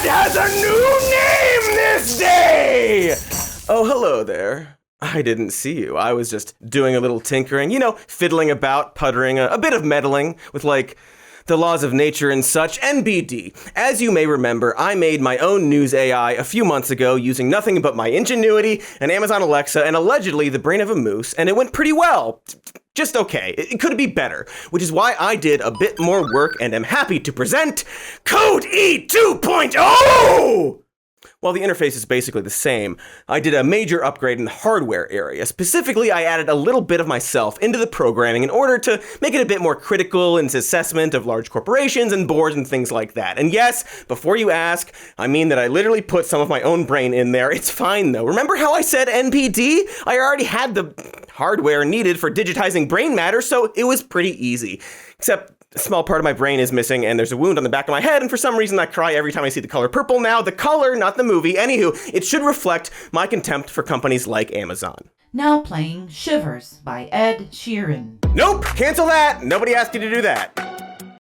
has a new name this day! Oh, hello there. I didn't see you. I was just doing a little tinkering, fiddling about, puttering, a bit of meddling with, the laws of nature and such. NBD. As you may remember, I made my own news AI a few months ago using nothing but my ingenuity and Amazon Alexa and allegedly the brain of a moose, and it went pretty well. Just okay. It could be better, which is why I did a bit more work and am happy to present Code E 2.0! While the interface is basically the same, I did a major upgrade in the hardware area. Specifically, I added a little bit of myself into the programming in order to make it a bit more critical in its assessment of large corporations and boards and things like that. And yes, before you ask, I mean that I literally put some of my own brain in there. It's fine though. Remember how I said NPD? I already had the hardware needed for digitizing brain matter, so it was pretty easy. Except a small part of my brain is missing, and there's a wound on the back of my head, and for some reason I cry every time I see the color purple now. The color, not the movie. Anywho, it should reflect my contempt for companies like Amazon. Now playing Shivers by Ed Sheeran. Nope! Cancel that! Nobody asked you to do that.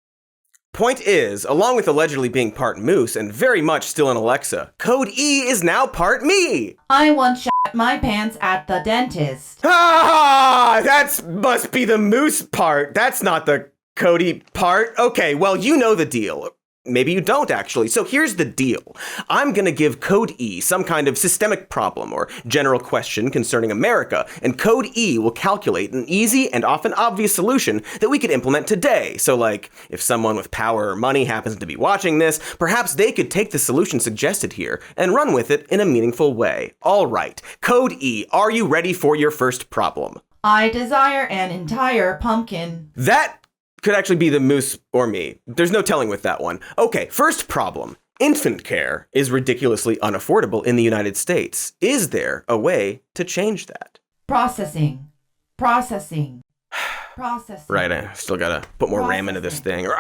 Point is, along with allegedly being part moose and very much still in Alexa, Code E is now part me! I once shat my pants at the dentist. Ah! That must be the moose part. That's not the Cody part? Okay, well, you know the deal. Maybe you don't, actually. So here's the deal. I'm gonna give Code E some kind of systemic problem or general question concerning America, and Code E will calculate an easy and often obvious solution that we could implement today. So if someone with power or money happens to be watching this, perhaps they could take the solution suggested here and run with it in a meaningful way. All right, Code E, are you ready for your first problem? I desire an entire pumpkin. That could actually be the moose or me. There's no telling with that one. Okay, first problem. Infant care is ridiculously unaffordable in the United States. Is there a way to change that? Processing. Processing. Right, I still gotta put more RAM into this thing. Or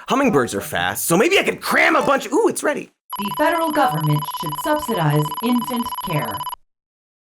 hummingbirds are fast, so maybe I could cram a bunch. Ooh, it's ready. The federal government should subsidize infant care.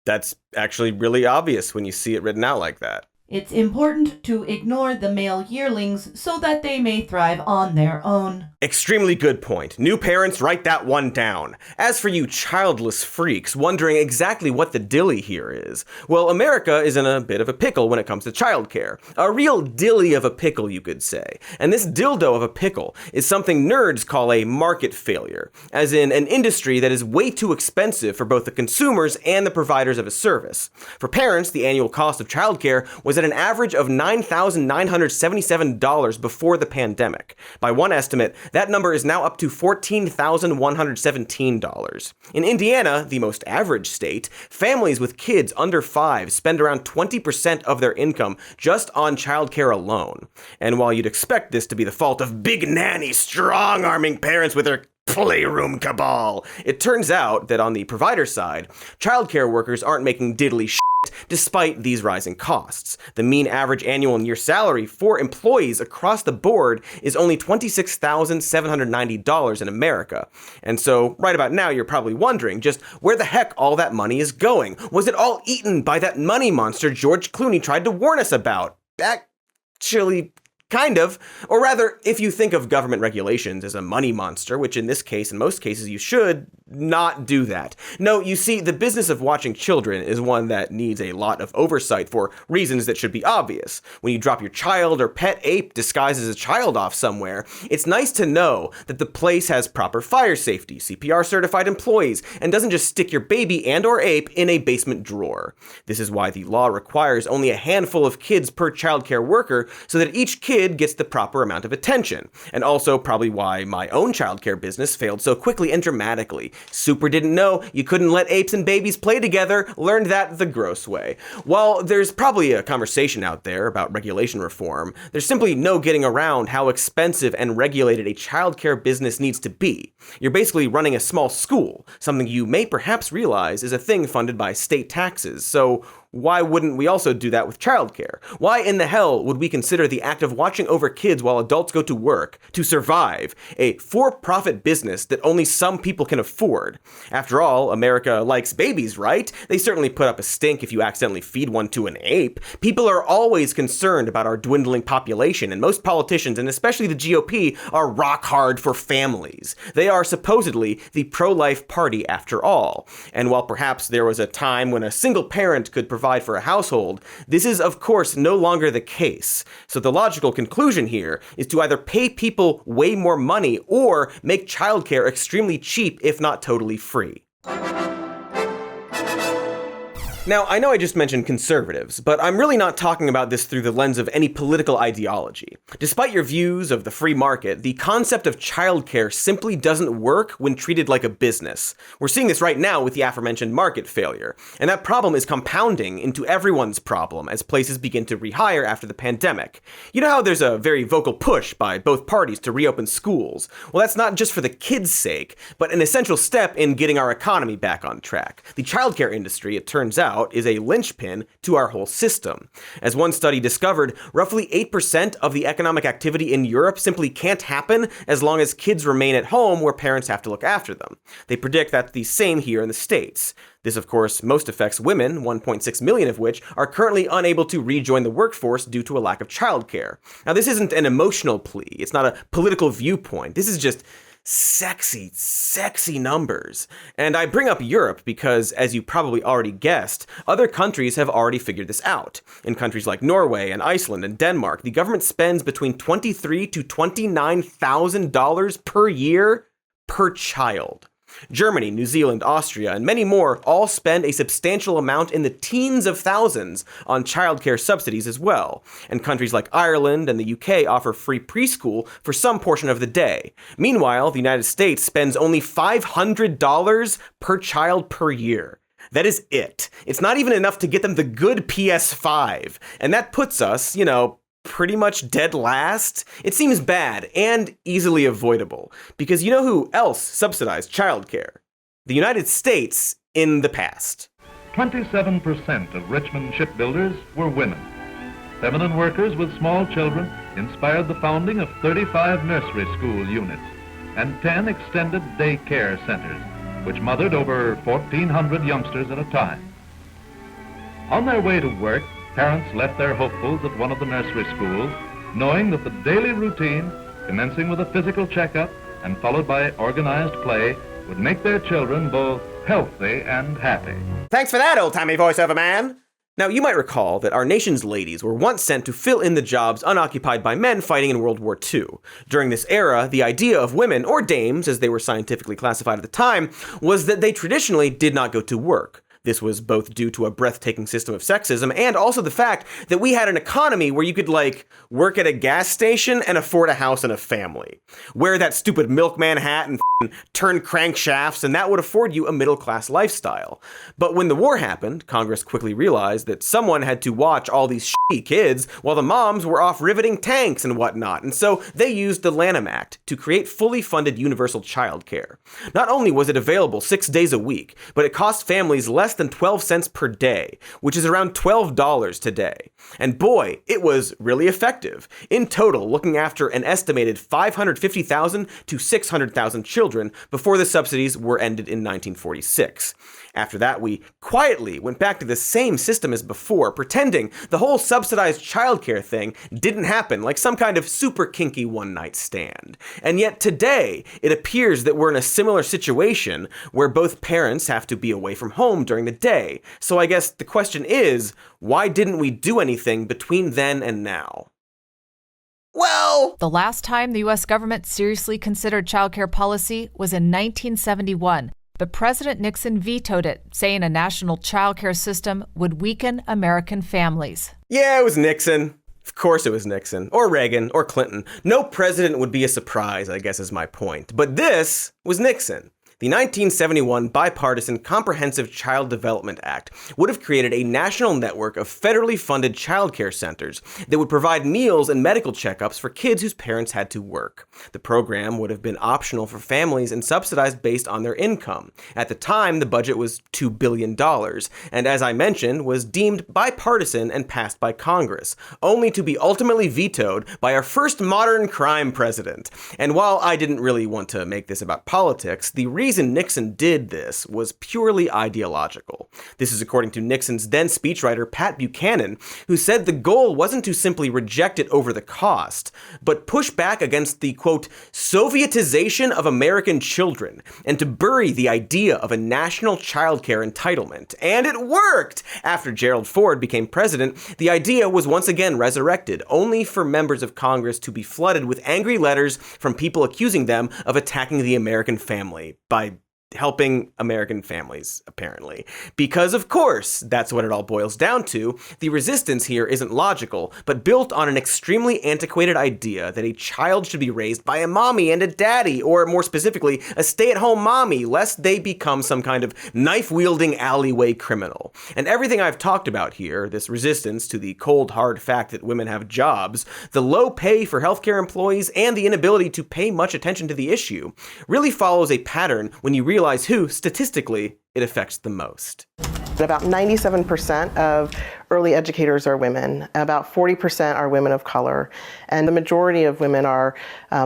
That's actually really obvious when you see it written out like that. It's important to ignore the male yearlings so that they may thrive on their own. Extremely good point. New parents, write that one down. As for you childless freaks wondering exactly what the dilly here is, well, America is in a bit of a pickle when it comes to childcare. A real dilly of a pickle, you could say. And this dildo of a pickle is something nerds call a market failure, as in an industry that is way too expensive for both the consumers and the providers of a service. For parents, the annual cost of childcare was at an average of $9,977 before the pandemic. By one estimate, that number is now up to $14,117. In Indiana, the most average state, families with kids under 5 spend around 20% of their income just on childcare alone. And while you'd expect this to be the fault of big nanny strong-arming parents with their playroom cabal, it turns out that on the provider side, childcare workers aren't making diddly shit despite these rising costs. The mean average annual year salary for employees across the board is only $26,790 in America. And so, right about now, you're probably wondering just where the heck all that money is going. Was it all eaten by that money monster George Clooney tried to warn us about? Actually, kind of. Or rather, if you think of government regulations as a money monster, which in this case, in most cases, you should not do that. No, you see, the business of watching children is one that needs a lot of oversight for reasons that should be obvious. When you drop your child or pet ape disguised as a child off somewhere, it's nice to know that the place has proper fire safety, CPR certified employees, and doesn't just stick your baby and or ape in a basement drawer. This is why the law requires only a handful of kids per childcare worker so that each kid gets the proper amount of attention. And also probably why my own childcare business failed so quickly and dramatically. Super didn't know you couldn't let apes and babies play together, learned that the gross way. While there's probably a conversation out there about regulation reform, there's simply no getting around how expensive and regulated a childcare business needs to be. You're basically running a small school, something you may perhaps realize is a thing funded by state taxes. So why wouldn't we also do that with childcare? Why in the hell would we consider the act of watching over kids while adults go to work to survive a for-profit business that only some people can afford? After all, America likes babies, right? They certainly put up a stink if you accidentally feed one to an ape. People are always concerned about our dwindling population, and most politicians, and especially the GOP, are rock hard for families. They are supposedly the pro-life party after all. And while perhaps there was a time when a single parent could provide for a household, this is of course no longer the case. So the logical conclusion here is to either pay people way more money or make childcare extremely cheap, if not totally free. Now, I know I just mentioned conservatives, but I'm really not talking about this through the lens of any political ideology. Despite your views of the free market, the concept of childcare simply doesn't work when treated like a business. We're seeing this right now with the aforementioned market failure, and that problem is compounding into everyone's problem as places begin to rehire after the pandemic. You know how there's a very vocal push by both parties to reopen schools? Well, that's not just for the kids' sake, but an essential step in getting our economy back on track. The childcare industry, it turns out, is a linchpin to our whole system. As one study discovered, roughly 8% of the economic activity in Europe simply can't happen as long as kids remain at home where parents have to look after them. They predict that's the same here in the States. This, of course, most affects women, 1.6 million of which are currently unable to rejoin the workforce due to a lack of childcare. Now, this isn't an emotional plea. It's not a political viewpoint. This is just sexy numbers. And I bring up Europe because, as you probably already guessed, other countries have already figured this out. In countries like Norway and Iceland and Denmark, the government spends between $23,000 to $29,000 per year per child. Germany, New Zealand, Austria, and many more all spend a substantial amount in the teens of thousands on childcare subsidies as well. And countries like Ireland and the UK offer free preschool for some portion of the day. Meanwhile, the United States spends only $500 per child per year. That is it. It's not even enough to get them the good PS5. And that puts us, pretty much dead last. It seems bad and easily avoidable, because you know who else subsidized childcare? The United States in the past. 27% of Richmond shipbuilders were women. Feminine workers with small children inspired the founding of 35 nursery school units and 10 extended daycare centers, which mothered over 1,400 youngsters at a time. On their way to work, parents left their hopefuls at one of the nursery schools, knowing that the daily routine, commencing with a physical checkup and followed by organized play, would make their children both healthy and happy. Thanks for that, old-timey voiceover man! Now, you might recall that our nation's ladies were once sent to fill in the jobs unoccupied by men fighting in World War II. During this era, the idea of women, or dames as they were scientifically classified at the time, was that they traditionally did not go to work. This was both due to a breathtaking system of sexism and also the fact that we had an economy where you could, work at a gas station and afford a house and a family. Wear that stupid milkman hat and turn crankshafts, and that would afford you a middle-class lifestyle. But when the war happened, Congress quickly realized that someone had to watch all these shitty kids while the moms were off riveting tanks and whatnot, and so they used the Lanham Act to create fully funded universal childcare. Not only was it available 6 days a week, but it cost families less than 12 cents per day, which is around $12 today. And boy, it was really effective. In total, looking after an estimated 550,000 to 600,000 children before the subsidies were ended in 1946. After that, we quietly went back to the same system as before, pretending the whole subsidized childcare thing didn't happen like some kind of super kinky one-night stand. And yet today, it appears that we're in a similar situation where both parents have to be away from home during the day. So I guess the question is, why didn't we do anything between then and now? Well, the last time the U.S. government seriously considered childcare policy was in 1971, but President Nixon vetoed it, saying a national childcare system would weaken American families. Yeah, it was Nixon. Of course it was Nixon, or Reagan, or Clinton. No president would be a surprise, I guess is my point. But this was Nixon. The 1971 Bipartisan Comprehensive Child Development Act would have created a national network of federally funded child care centers that would provide meals and medical checkups for kids whose parents had to work. The program would have been optional for families and subsidized based on their income. At the time, the budget was $2 billion, and as I mentioned, was deemed bipartisan and passed by Congress, only to be ultimately vetoed by our first modern crime president. And while I didn't really want to make this about politics, the reason Nixon did this was purely ideological. This is according to Nixon's then speechwriter Pat Buchanan, who said the goal wasn't to simply reject it over the cost, but push back against the, quote, Sovietization of American children, and to bury the idea of a national child care entitlement. And it worked! After Gerald Ford became president, the idea was once again resurrected, only for members of Congress to be flooded with angry letters from people accusing them of attacking the American family by helping American families, apparently. Because, of course, that's what it all boils down to. The resistance here isn't logical, but built on an extremely antiquated idea that a child should be raised by a mommy and a daddy, or more specifically, a stay-at-home mommy, lest they become some kind of knife-wielding alleyway criminal. And everything I've talked about here, this resistance to the cold, hard fact that women have jobs, the low pay for healthcare employees, and the inability to pay much attention to the issue, really follows a pattern when you realize who, statistically, it affects the most. About 97% of early educators are women. About 40% are women of color. And the majority of women are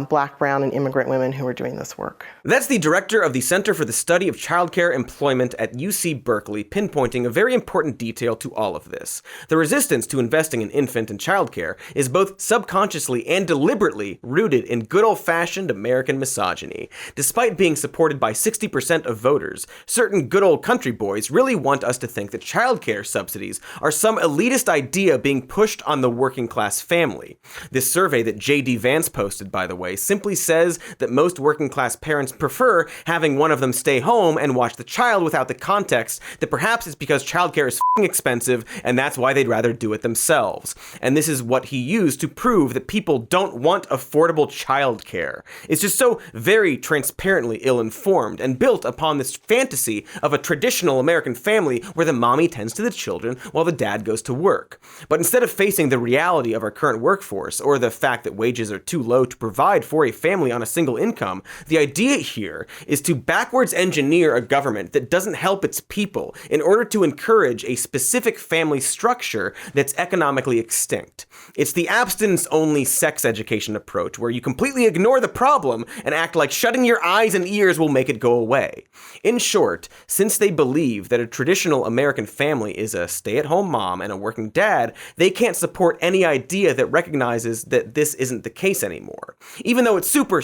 Black, brown, and immigrant women who are doing this work. That's the director of the Center for the Study of Childcare Employment at UC Berkeley, pinpointing a very important detail to all of this. The resistance to investing in infant and childcare is both subconsciously and deliberately rooted in good old-fashioned American misogyny. Despite being supported by 60% of voters, certain good old country boys really want us to think that childcare subsidies are some elitist idea being pushed on the working class family. This survey that J.D. Vance posted, by the way, simply says that most working class parents prefer having one of them stay home and watch the child, without the context that perhaps it's because childcare is f***ing expensive and that's why they'd rather do it themselves. And this is what he used to prove that people don't want affordable childcare. It's just so very transparently ill-informed and built upon this fantasy of a traditional American family where the mommy tends to the children while the dad goes to work. But instead of facing the reality of our current workforce, or the fact that wages are too low to provide for a family on a single income, the idea here is to backwards engineer a government that doesn't help its people in order to encourage a specific family structure that's economically extinct. It's the abstinence-only sex education approach, where you completely ignore the problem and act like shutting your eyes and ears will make it go away. In short, since they believe that a traditional American family is a stay-at-home mom and a working dad, they can't support any idea that recognizes that this isn't the case anymore. Even though it's super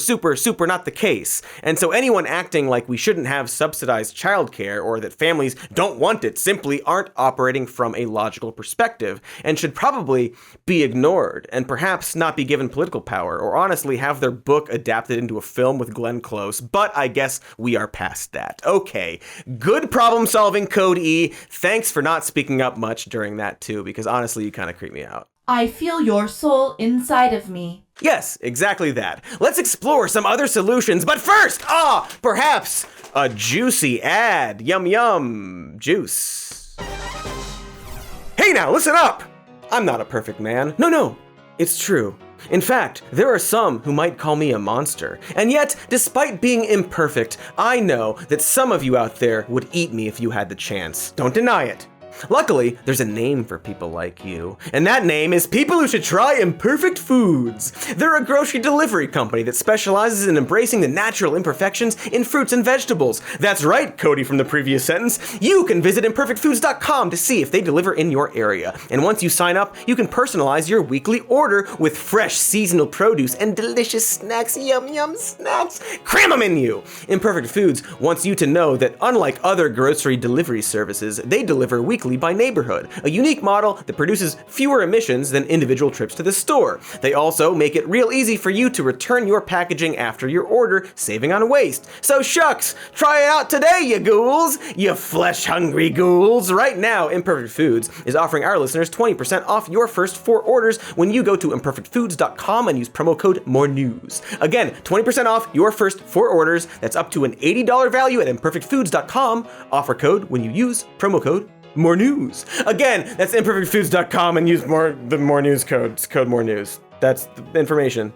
not the case. And so anyone acting like we shouldn't have subsidized childcare, or that families don't want it, simply aren't operating from a logical perspective and should probably be ignored and perhaps not be given political power, or honestly have their book adapted into a film with Glenn Close. But I guess we are past that. Okay, good problem solving, Code E. Thanks for not speaking up much during that too, because honestly you kind of creep me out. I feel your soul inside of me. Yes, exactly that. Let's explore some other solutions, but first, perhaps a juicy ad. Yum yum, juice. Hey now, listen up! I'm not a perfect man. No, it's true. In fact, there are some who might call me a monster. And yet, despite being imperfect, I know that some of you out there would eat me if you had the chance. Don't deny it. Luckily, there's a name for people like you, and that name is People Who Should Try Imperfect Foods. They're a grocery delivery company that specializes in embracing the natural imperfections in fruits and vegetables. That's right, Cody from the previous sentence. You can visit imperfectfoods.com to see if they deliver in your area. And once you sign up, you can personalize your weekly order with fresh seasonal produce and delicious snacks. Yum yum snacks. Cram them in you! Imperfect Foods wants you to know that unlike other grocery delivery services, they deliver weekly weekly by neighborhood, a unique model that produces fewer emissions than individual trips to the store. They also make it real easy for you to return your packaging after your order, saving on waste. So shucks, try it out today, you ghouls! You flesh-hungry ghouls! Right now, Imperfect Foods is offering our listeners 20% off your first 4 orders when you go to imperfectfoods.com and use promo code MORENEWS. Again, 20% off your first 4 orders. That's up to an $80 value at imperfectfoods.com. Offer code when you use promo code MORENEWS. Again, that's imperfectfoods.com and use the More News code. It's code MORENEWS. That's the information.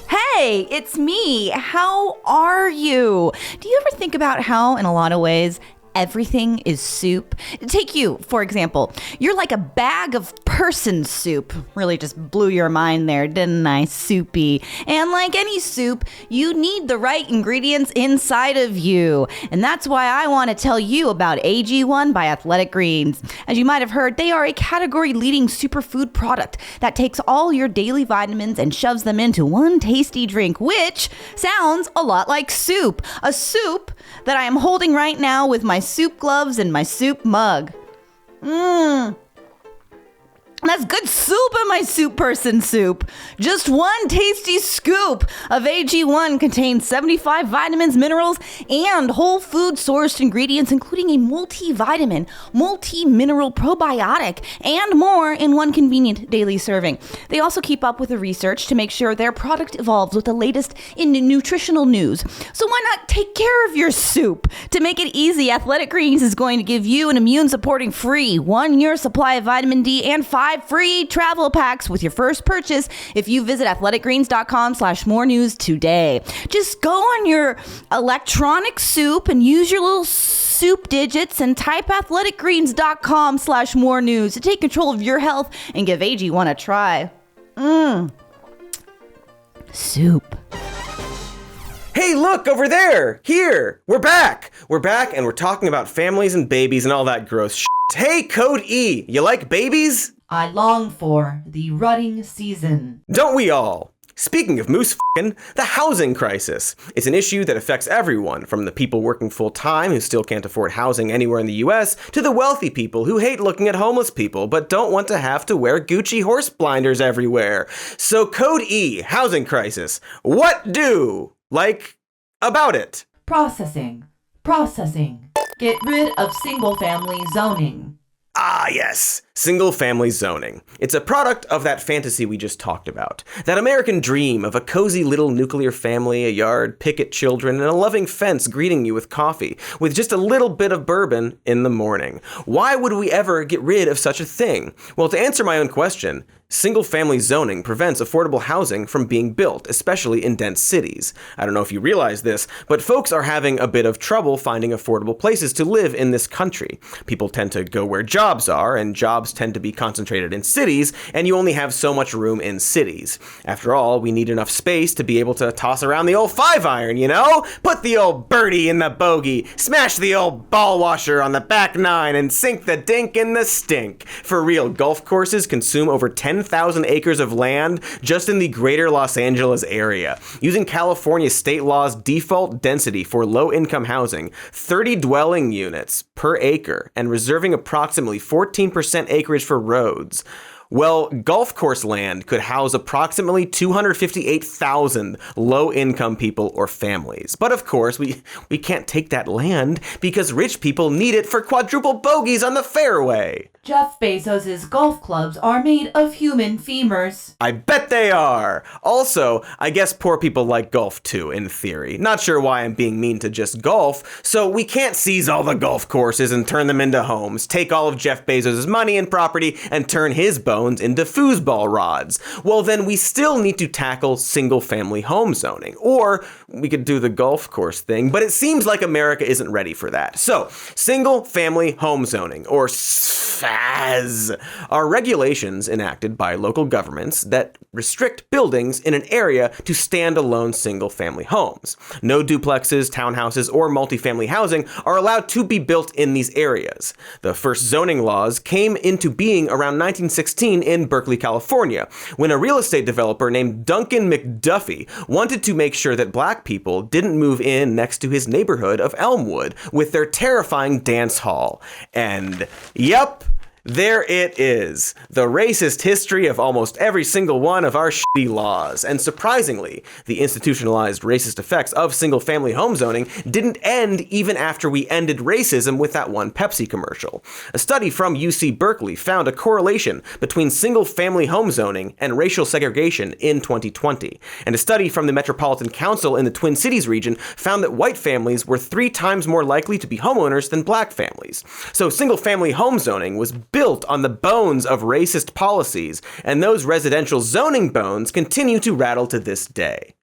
Hey, it's me. How are you? Do you ever think about how, in a lot of ways, everything is soup? Take you, for example. You're like a bag of person soup. Really just blew your mind there, didn't I? Soupy. And like any soup, you need the right ingredients inside of you. And that's why I want to tell you about AG1 by Athletic Greens. As you might have heard, they are a category-leading superfood product that takes all your daily vitamins and shoves them into one tasty drink, which sounds a lot like soup. A soup that I am holding right now with my soup gloves and my soup mug. That's good soup in my soup person soup. Just one tasty scoop of AG1 contains 75 vitamins, minerals, and whole food sourced ingredients, including a multivitamin, multi-mineral probiotic, and more in one convenient daily serving. They also keep up with the research to make sure their product evolves with the latest in nutritional news. So why not take care of your soup? To make it easy, Athletic Greens is going to give you an immune-supporting free 1-year supply of vitamin D and 5 free travel packs with your first purchase if you visit athleticgreens.com/morenews today. Just go on your electronic soup and use your little soup digits and type athleticgreens.com/morenews to take control of your health and give AG1 a try. Soup. Hey, look, over there! Here! We're back! We're back and we're talking about families and babies and all that gross shit. Hey, Code E, you like babies? I long for the rutting season. Don't we all? Speaking of moose f***ing, the housing crisis. It's an issue that affects everyone, from the people working full-time who still can't afford housing anywhere in the US, to the wealthy people who hate looking at homeless people but don't want to have to wear Gucci horse blinders everywhere. So Code E, housing crisis. What do? Like, about it? Processing. Get rid of single-family zoning. Ah, yes, single-family zoning. It's a product of that fantasy we just talked about. That American dream of a cozy little nuclear family, a yard, picket children, and a loving fence greeting you with coffee, with just a little bit of bourbon in the morning. Why would we ever get rid of such a thing? Well, to answer my own question, single-family zoning prevents affordable housing from being built, especially in dense cities. I don't know if you realize this, but folks are having a bit of trouble finding affordable places to live in this country. People tend to go where jobs are, and jobs tend to be concentrated in cities, and you only have so much room in cities. After all, we need enough space to be able to toss around the old 5-iron, you know? Put the old birdie in the bogey, smash the old ball washer on the back 9, and sink the dink in the stink. For real, golf courses consume over 10,000 acres of land just in the greater Los Angeles area. Using California state law's default density for low-income housing, 30 dwelling units per acre, and reserving approximately 14% acreage for roads. Well, golf course land could house approximately 258,000 low-income people or families. But of course, we can't take that land because rich people need it for quadruple bogeys on the fairway. Jeff Bezos' golf clubs are made of human femurs. I bet they are. Also, I guess poor people like golf too, in theory. Not sure why I'm being mean to just golf, so we can't seize all the golf courses and turn them into homes, take all of Jeff Bezos' money and property, and turn his bones into foosball rods. Well, then we still need to tackle single-family home zoning. Or we could do the golf course thing, but it seems like America isn't ready for that. So, single-family home zoning, or SFAZ, subsidize are regulations enacted by local governments that restrict buildings in an area to stand-alone single-family homes. No duplexes, townhouses, or multifamily housing are allowed to be built in these areas. The first zoning laws came into being around 1916 in Berkeley, California, when a real estate developer named Duncan McDuffie wanted to make sure that black people didn't move in next to his neighborhood of Elmwood with their terrifying dance hall. And yep, there it is, the racist history of almost every single one of our shitty laws. And surprisingly, the institutionalized racist effects of single-family home zoning didn't end even after we ended racism with that one Pepsi commercial. A study from UC Berkeley found a correlation between single-family home zoning and racial segregation in 2020. And a study from the Metropolitan Council in the Twin Cities region found that white families were 3 times more likely to be homeowners than black families. So single-family home zoning was built on the bones of racist policies, and those residential zoning bones continue to rattle to this day.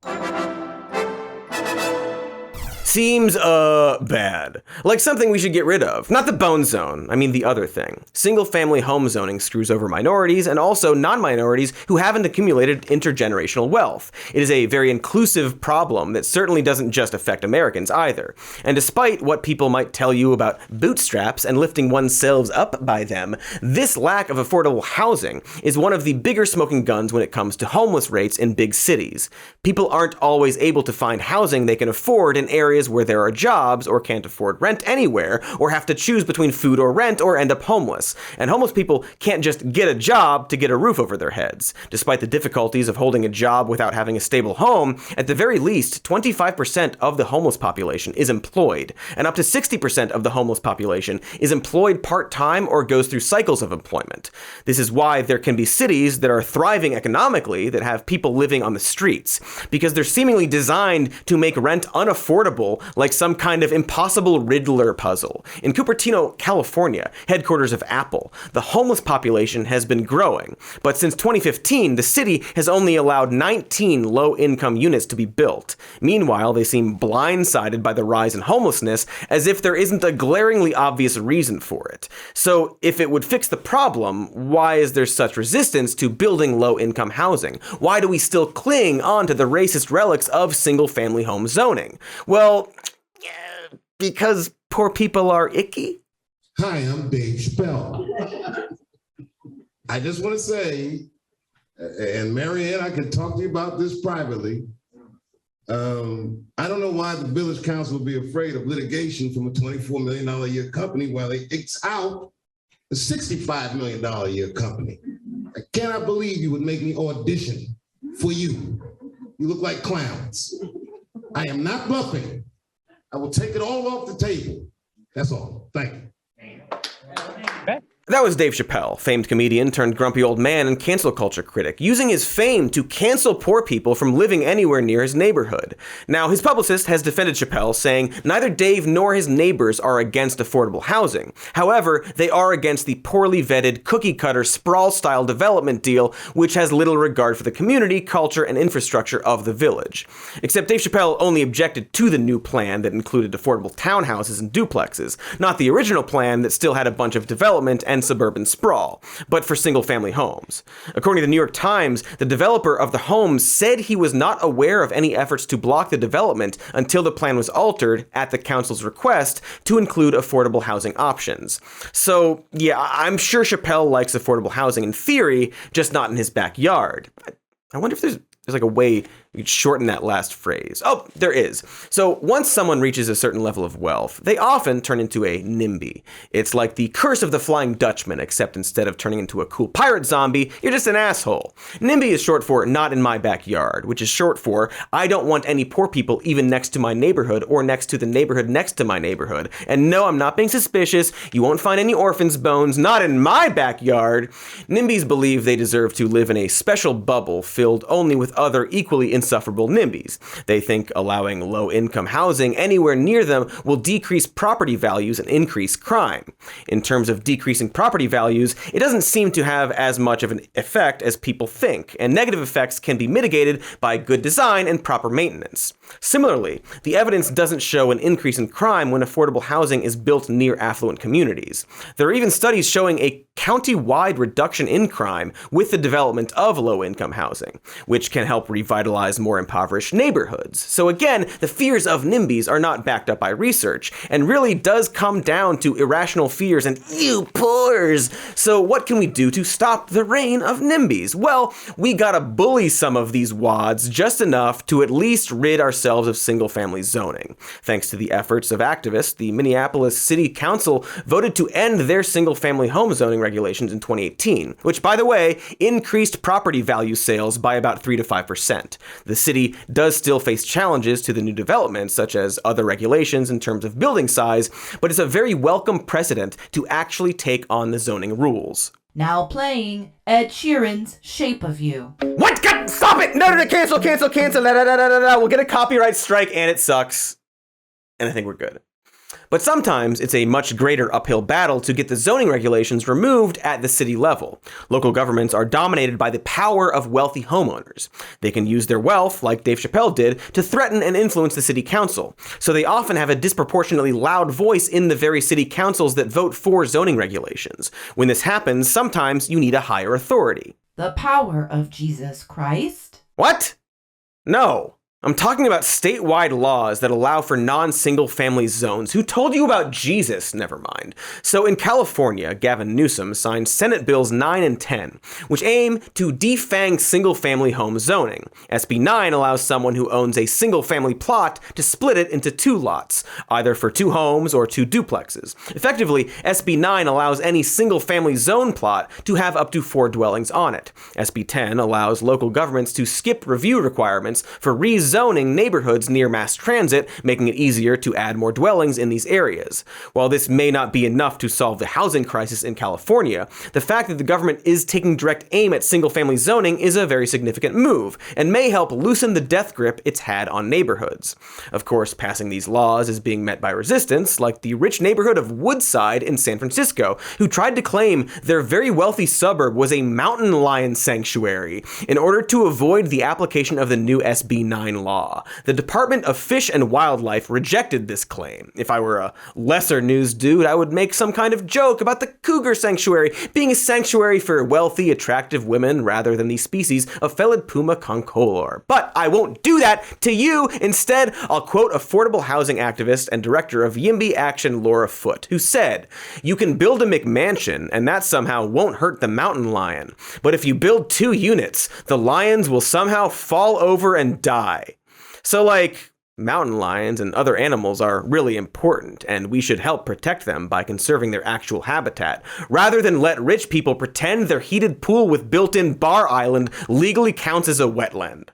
Seems, bad. Like something we should get rid of. Not the bone zone, I mean the other thing. Single-family home zoning screws over minorities and also non-minorities who haven't accumulated intergenerational wealth. It is a very inclusive problem that certainly doesn't just affect Americans either. And despite what people might tell you about bootstraps and lifting oneself up by them, this lack of affordable housing is one of the bigger smoking guns when it comes to homeless rates in big cities. People aren't always able to find housing they can afford in areas where there are jobs or can't afford rent anywhere or have to choose between food or rent or end up homeless. And homeless people can't just get a job to get a roof over their heads. Despite the difficulties of holding a job without having a stable home, at the very least, 25% of the homeless population is employed, and up to 60% of the homeless population is employed part-time or goes through cycles of employment. This is why there can be cities that are thriving economically that have people living on the streets, because they're seemingly designed to make rent unaffordable like some kind of impossible Riddler puzzle. In Cupertino, California, headquarters of Apple, the homeless population has been growing, but since 2015, the city has only allowed 19 low-income units to be built. Meanwhile, they seem blindsided by the rise in homelessness as if there isn't a glaringly obvious reason for it. So, if it would fix the problem, why is there such resistance to building low-income housing? Why do we still cling on to the racist relics of single-family home zoning? Well, because poor people are icky? Hi, I'm Dave Chappelle. I just want to say, and Marianne, I can talk to you about this privately. I don't know why the village council would be afraid of litigation from a $24 million a year company while they X out a $65 million a year company. I cannot believe you would make me audition for you. You look like clowns. I am not bluffing. I will take it all off the table. That's all. Thank you. That was Dave Chappelle, famed comedian turned grumpy old man and cancel culture critic, using his fame to cancel poor people from living anywhere near his neighborhood. Now, his publicist has defended Chappelle, saying neither Dave nor his neighbors are against affordable housing. However, they are against the poorly vetted, cookie-cutter, sprawl-style development deal, which has little regard for the community, culture, and infrastructure of the village. Except Dave Chappelle only objected to the new plan that included affordable townhouses and duplexes, not the original plan that still had a bunch of development and suburban sprawl, but for single-family homes. According to the New York Times, the developer of the homes said he was not aware of any efforts to block the development until the plan was altered at the council's request to include affordable housing options. So, yeah, I'm sure Chappelle likes affordable housing in theory, just not in his backyard. I wonder if there's like a way we could shorten that last phrase. Oh, there is. So once someone reaches a certain level of wealth, they often turn into a NIMBY. It's like the curse of the Flying Dutchman, except instead of turning into a cool pirate zombie, you're just an asshole. NIMBY is short for not in my backyard, which is short for I don't want any poor people even next to my neighborhood or next to the neighborhood next to my neighborhood. And no, I'm not being suspicious. You won't find any orphans' bones, not in my backyard. NIMBYs believe they deserve to live in a special bubble filled only with other equally insufferable NIMBYs. They think allowing low-income housing anywhere near them will decrease property values and increase crime. In terms of decreasing property values, it doesn't seem to have as much of an effect as people think, and negative effects can be mitigated by good design and proper maintenance. Similarly, the evidence doesn't show an increase in crime when affordable housing is built near affluent communities. There are even studies showing a county-wide reduction in crime with the development of low-income housing, which can help revitalize more impoverished neighborhoods. So again, the fears of NIMBYs are not backed up by research, and really does come down to irrational fears and "you poors." So what can we do to stop the reign of NIMBYs? Well, we gotta bully some of these wads just enough to at least rid ourselves of single-family zoning. Thanks to the efforts of activists, the Minneapolis City Council voted to end their single-family home zoning regulations in 2018, which, by the way, increased property value sales by about 3 to 5%. The city does still face challenges to the new developments, such as other regulations in terms of building size, but it's a very welcome precedent to actually take on the zoning rules. Now playing Ed Sheeran's Shape of You. What? God, stop it! No, cancel. We'll get a copyright strike and it sucks. And I think we're good. But sometimes it's a much greater uphill battle to get the zoning regulations removed at the city level. Local governments are dominated by the power of wealthy homeowners. They can use their wealth, like Dave Chappelle did, to threaten and influence the city council. So they often have a disproportionately loud voice in the very city councils that vote for zoning regulations. When this happens, sometimes you need a higher authority. The power of Jesus Christ? What? No. I'm talking about statewide laws that allow for non-single family zones. Who told you about Jesus? Never mind. So in California, Gavin Newsom signed Senate Bills 9 and 10, which aim to defang single-family home zoning. SB 9 allows someone who owns a single-family plot to split it into 2 lots, either for 2 homes or 2 duplexes. Effectively, SB 9 allows any single-family zone plot to have up to 4 dwellings on it. SB 10 allows local governments to skip review requirements for rezoning neighborhoods near mass transit, making it easier to add more dwellings in these areas. While this may not be enough to solve the housing crisis in California, the fact that the government is taking direct aim at single-family zoning is a very significant move, and may help loosen the death grip it's had on neighborhoods. Of course, passing these laws is being met by resistance, like the rich neighborhood of Woodside in San Francisco, who tried to claim their very wealthy suburb was a mountain lion sanctuary in order to avoid the application of the new SB 9 law. The Department of Fish and Wildlife rejected this claim. If I were a lesser news dude, I would make some kind of joke about the cougar sanctuary being a sanctuary for wealthy, attractive women rather than the species of Felid puma concolor. But I won't do that to you. Instead, I'll quote affordable housing activist and director of YIMBY Action Laura Foote, who said, "You can build a McMansion, and that somehow won't hurt the mountain lion. But if you build 2 units, the lions will somehow fall over and die." So mountain lions and other animals are really important, and we should help protect them by conserving their actual habitat, rather than let rich people pretend their heated pool with built-in bar island legally counts as a wetland.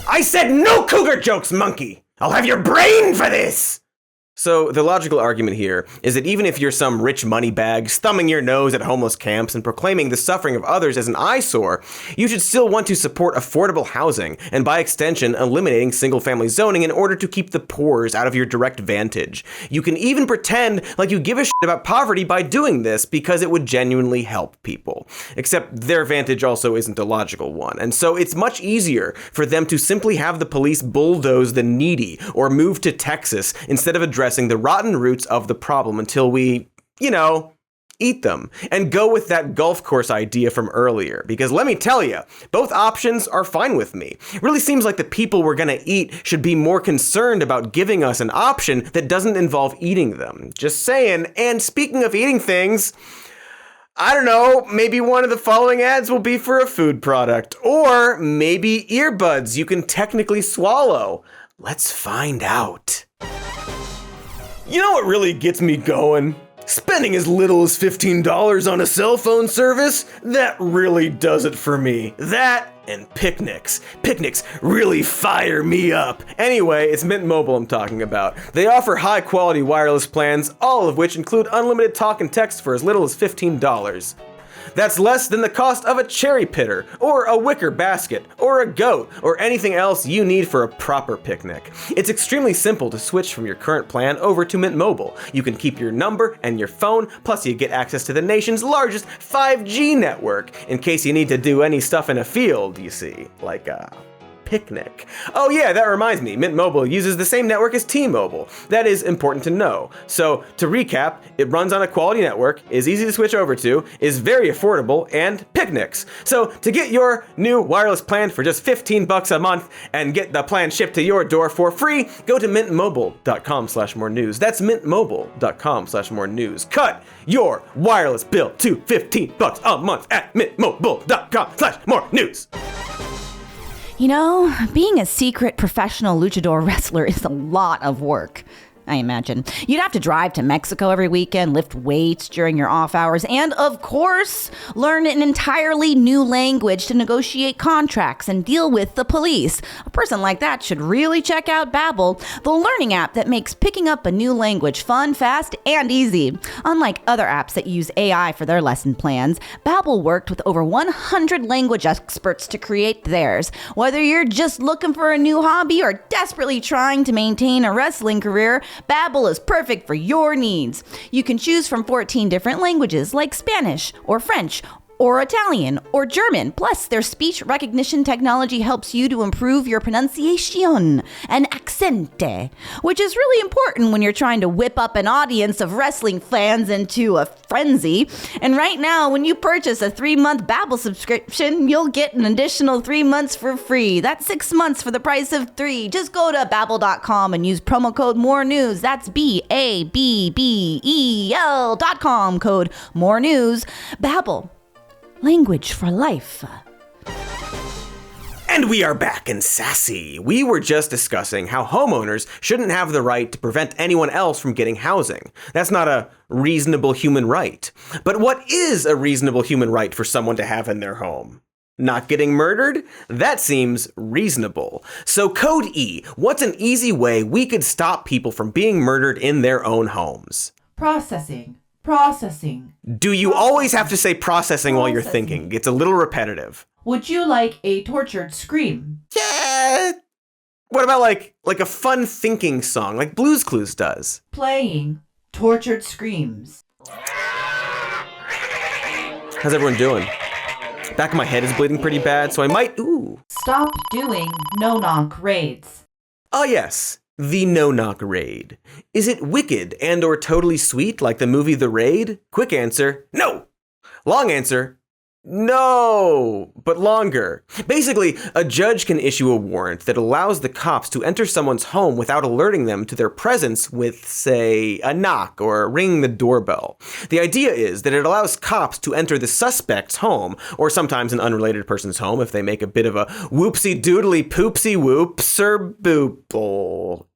I said no cougar jokes, monkey! I'll have your brain for this! So the logical argument here is that even if you're some rich moneybag thumbing your nose at homeless camps and proclaiming the suffering of others as an eyesore, you should still want to support affordable housing and by extension eliminating single-family zoning in order to keep the poors out of your direct vantage. You can even pretend like you give a shit about poverty by doing this because it would genuinely help people. Except their vantage also isn't a logical one, and so it's much easier for them to simply have the police bulldoze the needy or move to Texas instead of addressing the rotten roots of the problem until we, eat them. And go with that golf course idea from earlier, because let me tell you, both options are fine with me. It really seems like the people we're gonna eat should be more concerned about giving us an option that doesn't involve eating them. Just saying. And speaking of eating things, I don't know, maybe one of the following ads will be for a food product, or maybe earbuds you can technically swallow. Let's find out. You know what really gets me going? Spending as little as $15 on a cell phone service? That really does it for me. That and picnics. Picnics really fire me up. Anyway, it's Mint Mobile I'm talking about. They offer high-quality wireless plans, all of which include unlimited talk and text for as little as $15. That's less than the cost of a cherry pitter, or a wicker basket, or a goat, or anything else you need for a proper picnic. It's extremely simple to switch from your current plan over to Mint Mobile. You can keep your number and your phone, plus you get access to the nation's largest 5G network, in case you need to do any stuff in a field, you see, like picnic. Oh yeah, that reminds me, Mint Mobile uses the same network as T-Mobile. That is important to know. So to recap, it runs on a quality network, is easy to switch over to, is very affordable, and picnics. So to get your new wireless plan for just $15 a month and get the plan shipped to your door for free, go to mintmobile.com/more-news. That's mintmobile.com/more-news. Cut your wireless bill to $15 a month at mintmobile.com/more-news. You know, being a secret professional luchador wrestler is a lot of work, I imagine. You'd have to drive to Mexico every weekend, lift weights during your off hours, and of course, learn an entirely new language to negotiate contracts and deal with the police. A person like that should really check out Babbel, the learning app that makes picking up a new language fun, fast, and easy. Unlike other apps that use AI for their lesson plans, Babbel worked with over 100 language experts to create theirs. Whether you're just looking for a new hobby or desperately trying to maintain a wrestling career, Babbel is perfect for your needs. You can choose from 14 different languages like Spanish or French or Italian or German. Plus, their speech recognition technology helps you to improve your pronunciation and accente, which is really important when you're trying to whip up an audience of wrestling fans into a frenzy. And right now, when you purchase a 3-month Babbel subscription, you'll get an additional 3 months for free. That's 6 months for the price of 3. Just go to Babbel.com and use promo code MORENEWS. That's BABBEL.com, code MORENEWS. Babbel. Language for life. And we are back and sassy. We were just discussing how homeowners shouldn't have the right to prevent anyone else from getting housing. That's not a reasonable human right. But what is a reasonable human right for someone to have in their home? Not getting murdered? That seems reasonable. So Code E, what's an easy way we could stop people from being murdered in their own homes? Processing. Do you always have to say processing while you're thinking? It's a little repetitive. Would you like a tortured scream? Yeah. What about like a fun thinking song like Blue's Clues does? Playing tortured screams. How's everyone doing? Back of my head is bleeding pretty bad, so I might... Stop doing no-knock raids. Oh yes. The no-knock raid. Is it wicked and or totally sweet like the movie The Raid? Quick answer, no. Long answer, no, but longer. Basically, a judge can issue a warrant that allows the cops to enter someone's home without alerting them to their presence with, say, a knock or ringing the doorbell. The idea is that it allows cops to enter the suspect's home, or sometimes an unrelated person's home if they make a bit of a whoopsie-doodly poopsie-whoops or boople.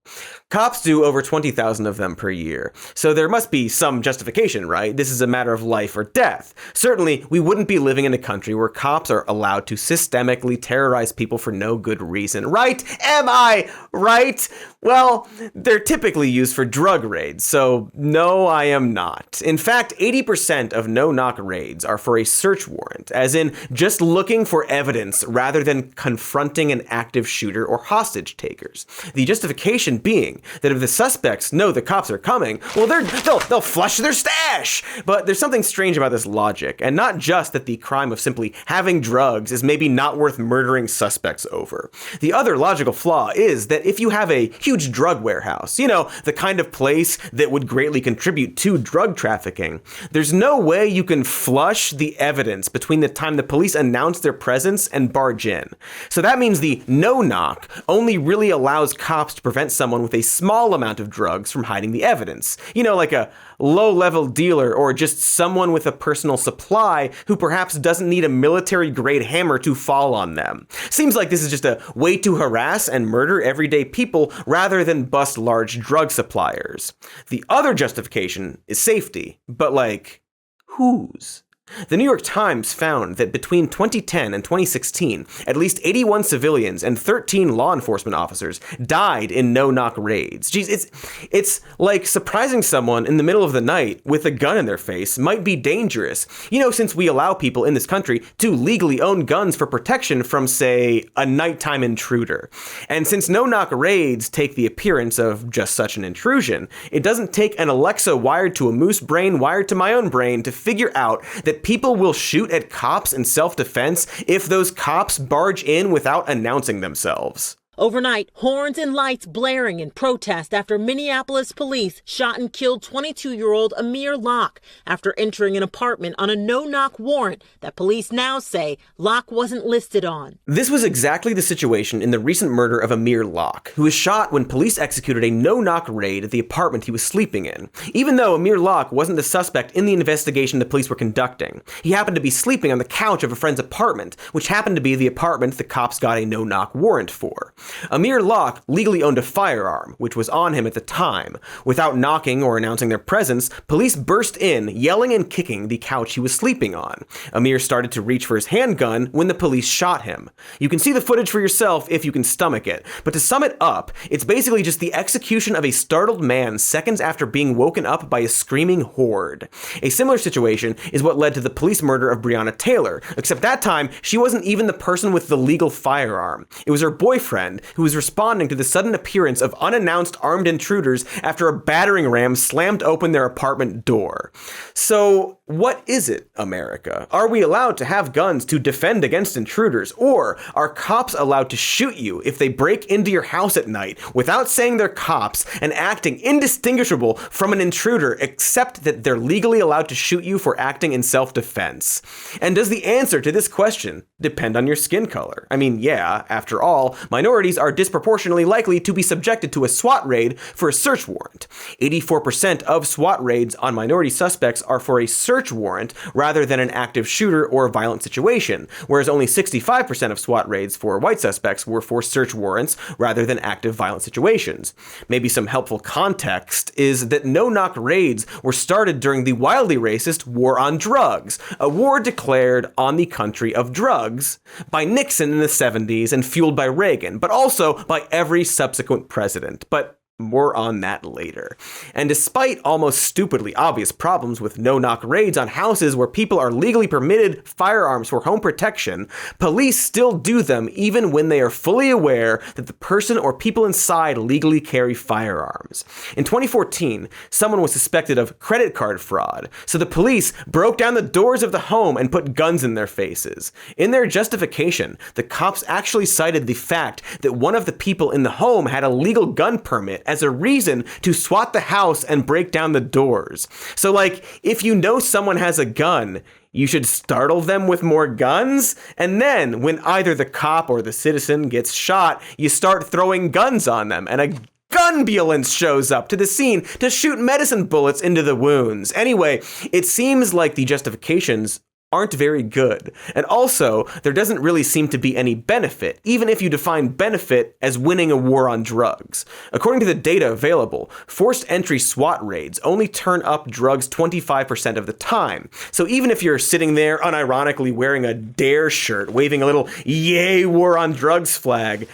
Cops do over 20,000 of them per year, so there must be some justification, right? This is a matter of life or death. Certainly, we wouldn't be living in a country where cops are allowed to systemically terrorize people for no good reason, right? Am I right? Well, they're typically used for drug raids, so no, I am not. In fact, 80% of no-knock raids are for a search warrant, as in just looking for evidence rather than confronting an active shooter or hostage takers. The justification being that if the suspects know the cops are coming, well, they'll flush their stash. But there's something strange about this logic, and not just that the crime of simply having drugs is maybe not worth murdering suspects over. The other logical flaw is that if you have a huge drug warehouse, you know, the kind of place that would greatly contribute to drug trafficking, there's no way you can flush the evidence between the time the police announce their presence and barge in. So that means the no-knock only really allows cops to prevent someone with a small amount of drugs from hiding the evidence. You know, like a low-level dealer or just someone with a personal supply who perhaps doesn't need a military-grade hammer to fall on them. Seems like this is just a way to harass and murder everyday people rather than bust large drug suppliers. The other justification is safety, but like, whose? The New York Times found that between 2010 and 2016, at least 81 civilians and 13 law enforcement officers died in no-knock raids. Geez, it's like surprising someone in the middle of the night with a gun in their face might be dangerous. Since we allow people in this country to legally own guns for protection from, say, a nighttime intruder. And since no-knock raids take the appearance of just such an intrusion, it doesn't take an Alexa wired to a moose brain wired to my own brain to figure out that people will shoot at cops in self-defense if those cops barge in without announcing themselves. Overnight, horns and lights blaring in protest after Minneapolis police shot and killed 22-year-old Amir Locke after entering an apartment on a no-knock warrant that police now say Locke wasn't listed on. This was exactly the situation in the recent murder of Amir Locke, who was shot when police executed a no-knock raid at the apartment he was sleeping in. Even though Amir Locke wasn't the suspect in the investigation the police were conducting, he happened to be sleeping on the couch of a friend's apartment, which happened to be the apartment the cops got a no-knock warrant for. Amir Locke legally owned a firearm, which was on him at the time. Without knocking or announcing their presence, police burst in, yelling and kicking the couch he was sleeping on. Amir started to reach for his handgun when the police shot him. You can see the footage for yourself if you can stomach it, but to sum it up, it's basically just the execution of a startled man seconds after being woken up by a screaming horde. A similar situation is what led to the police murder of Breonna Taylor, except that time she wasn't even the person with the legal firearm. It was her boyfriend, who was responding to the sudden appearance of unannounced armed intruders after a battering ram slammed open their apartment door. So, what is it, America? Are we allowed to have guns to defend against intruders, or are cops allowed to shoot you if they break into your house at night without saying they're cops and acting indistinguishable from an intruder, except that they're legally allowed to shoot you for acting in self-defense? And does the answer to this question depend on your skin color? I mean, yeah, after all, minorities are disproportionately likely to be subjected to a SWAT raid for a search warrant. 84% of SWAT raids on minority suspects are for a search warrant rather than an active shooter or violent situation, whereas only 65% of SWAT raids for white suspects were for search warrants rather than active violent situations. Maybe some helpful context is that no-knock raids were started during the wildly racist War on Drugs, a war declared on the country of drugs by Nixon in the 70s and fueled by Reagan, but also by every subsequent president. But more on that later. And despite almost stupidly obvious problems with no-knock raids on houses where people are legally permitted firearms for home protection, police still do them even when they are fully aware that the person or people inside legally carry firearms. In 2014, someone was suspected of credit card fraud, so the police broke down the doors of the home and put guns in their faces. In their justification, the cops actually cited the fact that one of the people in the home had a legal gun permit as a reason to swat the house and break down the doors. So, like, if you know someone has a gun, you should startle them with more guns? And then, when either the cop or the citizen gets shot, you start throwing guns on them, and a gunbulance shows up to the scene to shoot medicine bullets into the wounds. Anyway, it seems like the justifications aren't very good. And also, there doesn't really seem to be any benefit, even if you define benefit as winning a war on drugs. According to the data available, forced entry SWAT raids only turn up drugs 25% of the time. So even if you're sitting there unironically wearing a DARE shirt, waving a little yay war on drugs flag,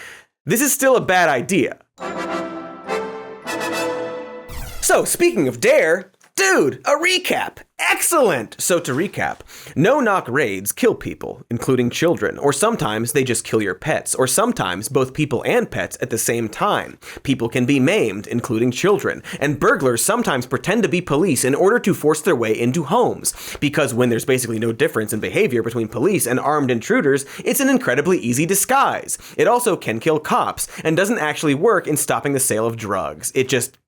this is still a bad idea. So speaking of DARE, dude, a recap! Excellent! So to recap, no-knock raids kill people, including children, or sometimes they just kill your pets, or sometimes both people and pets at the same time. People can be maimed, including children, and burglars sometimes pretend to be police in order to force their way into homes, because when there's basically no difference in behavior between police and armed intruders, it's an incredibly easy disguise. It also can kill cops, and doesn't actually work in stopping the sale of drugs. It just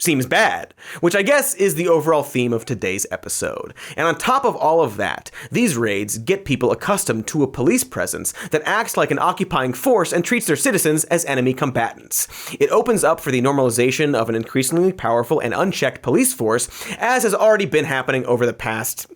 seems bad, which I guess is the overall theme of today's episode. And on top of all of that, these raids get people accustomed to a police presence that acts like an occupying force and treats their citizens as enemy combatants. It opens up for the normalization of an increasingly powerful and unchecked police force, as has already been happening over the past,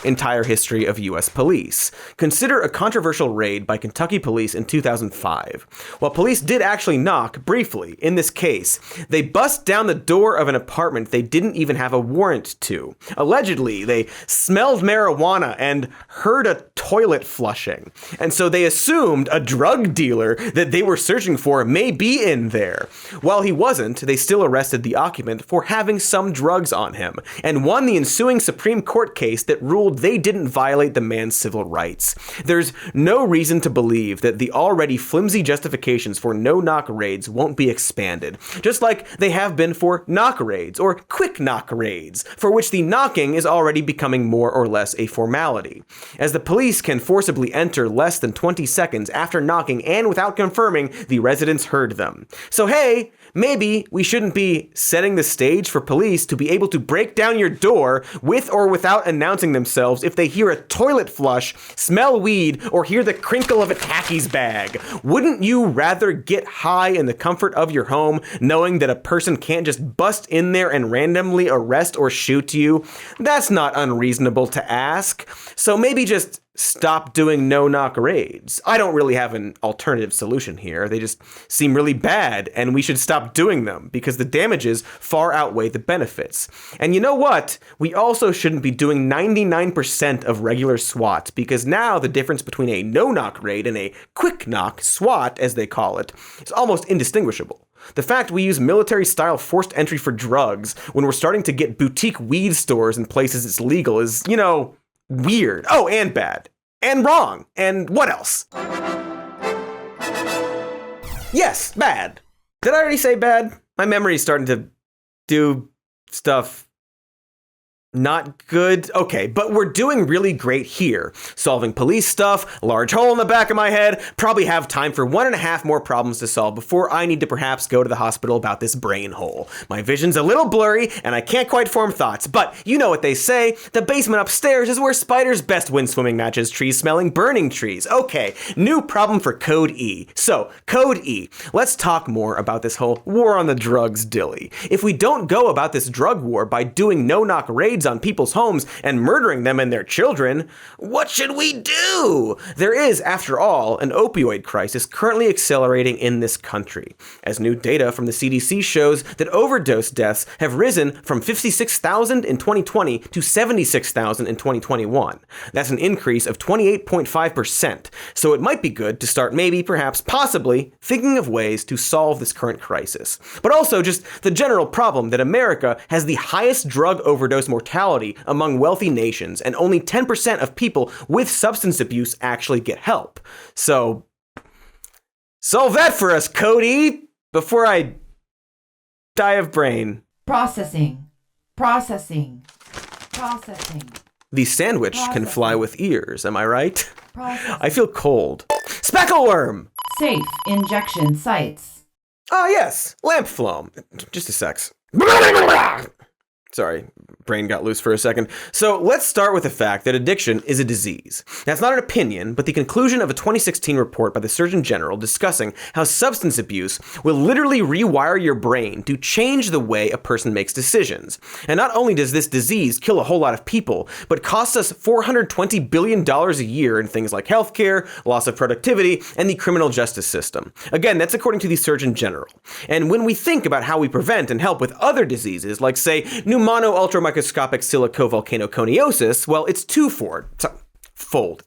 entire history of U.S. police. Consider a controversial raid by Kentucky police in 2005. While police did actually knock, briefly, in this case, they bust down the door of an apartment they didn't even have a warrant to. Allegedly, they smelled marijuana and heard a toilet flushing. And so they assumed a drug dealer that they were searching for may be in there. While he wasn't, they still arrested the occupant for having some drugs on him and won the ensuing Supreme Court case that ruled they didn't violate the man's civil rights. There's no reason to believe that the already flimsy justifications for no-knock raids won't be expanded, just like they have been for knock raids or quick knock raids, for which the knocking is already becoming more or less a formality, as the police can forcibly enter less than 20 seconds after knocking and without confirming the residents heard them. So hey, maybe we shouldn't be setting the stage for police to be able to break down your door with or without announcing themselves if they hear a toilet flush, smell weed, or hear the crinkle of a Takis bag. Wouldn't you rather get high in the comfort of your home, knowing that a person can't just bust in there and randomly arrest or shoot you? That's not unreasonable to ask. So maybe just stop doing no-knock raids. I don't really have an alternative solution here. They just seem really bad, and we should stop doing them because the damages far outweigh the benefits. And you know what? We also shouldn't be doing 99% of regular SWAT, because now the difference between a no-knock raid and a quick-knock SWAT, as they call it, is almost indistinguishable. The fact we use military-style forced entry for drugs when we're starting to get boutique weed stores in places it's legal is, weird. Oh, and bad. And wrong. And what else? Yes, bad. Did I already say bad? My memory is starting to do stuff not good. Okay, but we're doing really great here. Solving police stuff, large hole in the back of my head, probably have time for 1.5 more problems to solve before I need to perhaps go to the hospital about this brain hole. My vision's a little blurry and I can't quite form thoughts, but you know what they say, the basement upstairs is where spiders best win swimming matches, trees smelling burning trees. Okay, new problem for Code E. So, Code E, let's talk more about this whole war on the drugs dilly. If we don't go about this drug war by doing no-knock raids on people's homes and murdering them and their children, what should we do? There is, after all, an opioid crisis currently accelerating in this country, as new data from the CDC shows that overdose deaths have risen from 56,000 in 2020 to 76,000 in 2021. That's an increase of 28.5%, so it might be good to start maybe, perhaps, possibly thinking of ways to solve this current crisis. But also just the general problem that America has the highest drug overdose mortality among wealthy nations, and only 10% of people with substance abuse actually get help. So, solve that for us, Cody, before I die of brain. Processing. The sandwich can fly with ears, am I right? Processing. I feel cold. Speckleworm! Safe injection sites. Ah, yes, lamp phloem. Just a sec. Sorry, brain got loose for a second. So let's start with the fact that addiction is a disease. That's not an opinion, but the conclusion of a 2016 report by the Surgeon General discussing how substance abuse will literally rewire your brain to change the way a person makes decisions. And not only does this disease kill a whole lot of people, but costs us $420 billion a year in things like healthcare, loss of productivity, and the criminal justice system. Again, that's according to the Surgeon General. And when we think about how we prevent and help with other diseases, like say pneumono-ultramicroscopic silicovolcanoconiosis, well, it's twofold.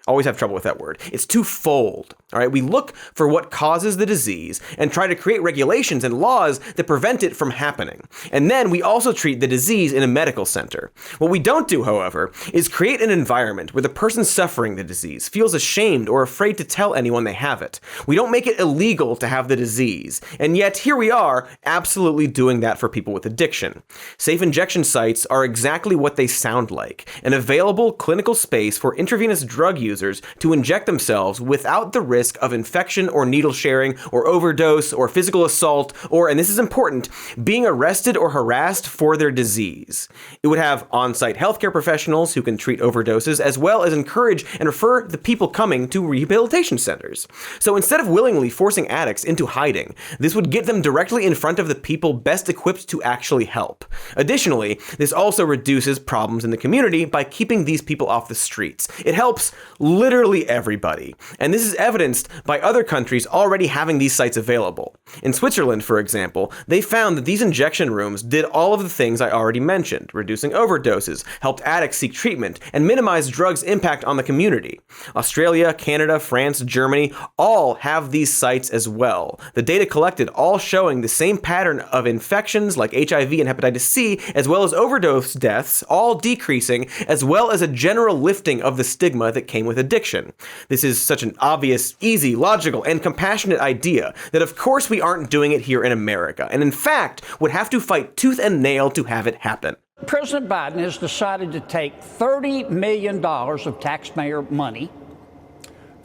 Always have trouble with that word. It's twofold. All right, we look for what causes the disease and try to create regulations and laws that prevent it from happening. And then we also treat the disease in a medical center. What we don't do, however, is create an environment where the person suffering the disease feels ashamed or afraid to tell anyone they have it. We don't make it illegal to have the disease. And yet here we are, absolutely doing that for people with addiction. Safe injection sites are exactly what they sound like, an available clinical space for intravenous drug users to inject themselves without the risk risk of infection or needle sharing or overdose or physical assault or, and this is important, being arrested or harassed for their disease. It would have on-site healthcare professionals who can treat overdoses, as well as encourage and refer the people coming to rehabilitation centers. So instead of willingly forcing addicts into hiding, this would get them directly in front of the people best equipped to actually help. Additionally, this also reduces problems in the community by keeping these people off the streets. It helps literally everybody. And this is evidenced by other countries already having these sites available. In Switzerland, for example, they found that these injection rooms did all of the things I already mentioned, reducing overdoses, helped addicts seek treatment, and minimized drugs' impact on the community. Australia, Canada, France, Germany all have these sites as well. The data collected all showing the same pattern of infections like HIV and hepatitis C, as well as overdose deaths, all decreasing, as well as a general lifting of the stigma that came with addiction. This is such an obvious, easy, logical, and compassionate idea that of course we aren't doing it here in America, and in fact would have to fight tooth and nail to have it happen. President Biden has decided to take $30 million of taxpayer money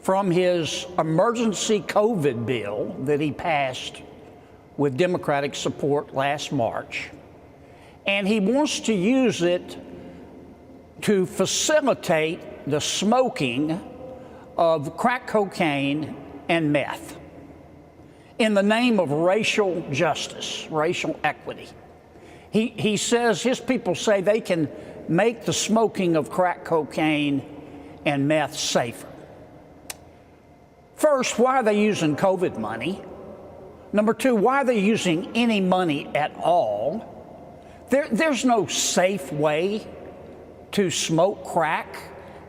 from his emergency COVID bill that he passed with Democratic support last March, and he wants to use it to facilitate the smoking of crack cocaine and meth in the name of racial justice, racial equity. He says, his people say they can make the smoking of crack cocaine and meth safer. First, why are they using COVID money? Number two, why are they using any money at all? There's no safe way to smoke crack